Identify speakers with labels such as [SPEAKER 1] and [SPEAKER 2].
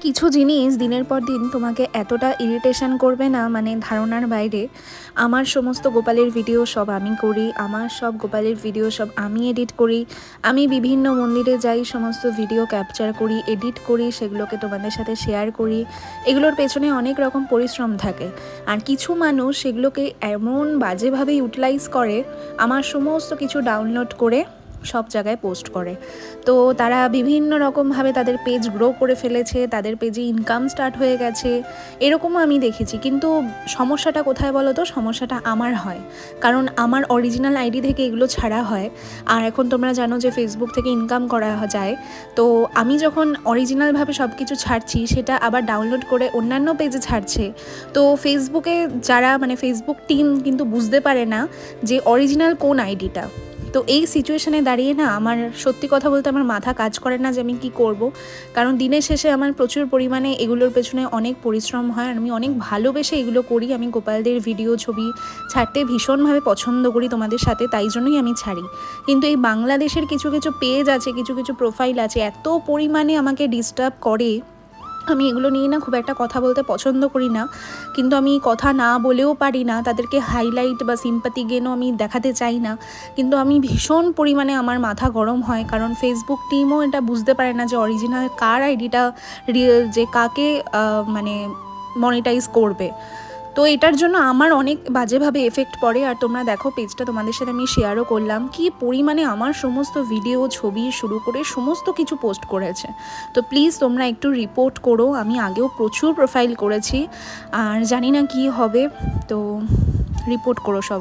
[SPEAKER 1] কিছু জিনিস দিনের পর দিন তোমাকে এতটা ইরিটেশন করবে না, মানে ধারণার বাইরে। আমার সমস্ত গোপালের ভিডিও সব আমি করি, আমার সব গোপালের ভিডিও সব আমি এডিট করি। আমি বিভিন্ন মন্দিরে যাই, সমস্ত ভিডিও ক্যাপচার করি, এডিট করি, সেগুলোকে তোমাদের সাথে শেয়ার করি। এগুলোর পেছনে অনেক রকম পরিশ্রম থাকে। আর কিছু মানুষ সেগুলোকে এমন বাজেভাবে ইউটিলাইজ করে, আমার সমস্ত কিছু ডাউনলোড করে সব জায়গায় পোস্ট করে। তো তারা বিভিন্ন রকমভাবে তাদের পেজ গ্রো করে ফেলেছে, তাদের পেজে ইনকাম স্টার্ট হয়ে গেছে, এরকমও আমি দেখেছি। কিন্তু সমস্যাটা কোথায় বলো তো? সমস্যাটা আমার হয়, কারণ আমার অরিজিনাল আইডি থেকে এগুলো ছাড়া হয়। আর এখন তোমরা জানো যে ফেসবুক থেকে ইনকাম করা যায়। তো আমি যখন অরিজিনালভাবে সব কিছু ছাড়ছি, সেটা আবার ডাউনলোড করে অন্যান্য পেজে ছাড়ছে। তো ফেসবুকে যারা, মানে ফেসবুক টিম কিন্তু বুঝতে পারে না যে অরিজিনাল কোন আইডিটা। তো এই সিচুয়েশানে দাঁড়িয়ে না, আমার সত্যি কথা বলতে আমার মাথা কাজ করে না যে আমি কী করব। কারণ দিনের শেষে আমার প্রচুর পরিমাণে এগুলোর পেছনে অনেক পরিশ্রম হয়, আর আমি অনেক ভালোবেসে এগুলো করি। আমি গোপালদের ভিডিও ছবি ছাড়তে ভীষণভাবে পছন্দ করি তোমাদের সাথে, তাই জন্যই আমি ছাড়ি। কিন্তু এই বাংলাদেশের কিছু কিছু পেজ আছে, কিছু কিছু প্রোফাইল আছে, এত পরিমাণে আমাকে ডিস্টার্ব করে। আমি এগুলো নিয়ে না খুব একটা কথা বলতে পছন্দ করি না, কিন্তু আমি কথা না বলেও পারি না। তাদেরকে হাইলাইট বা সিম্পাথি গেনও আমি দেখাতে চাই না, কিন্তু আমি ভীষণ পরিমাণে আমার মাথা গরম হয়। কারণ ফেসবুক টিমও এটা বুঝতে পারে না যে অরিজিনাল কার আইডিটা, যে কাকে মানে মনিটাইজ করবে। তো এটার জন্য আমার অনেক বাজেভাবে এফেক্ট পড়ে। আর তোমরা দেখো, পেজটা তোমাদের সাথে আমি শেয়ারও করলাম, কি পরিমাণে আমার সমস্ত ভিডিও ছবি শুরু করে সমস্ত কিছু পোস্ট করেছে। তো প্লিজ তোমরা একটু রিপোর্ট করো। আমি আগেও প্রচুর প্রোফাইল করেছি, আর জানি না কি হবে। তো রিপোর্ট করো সব।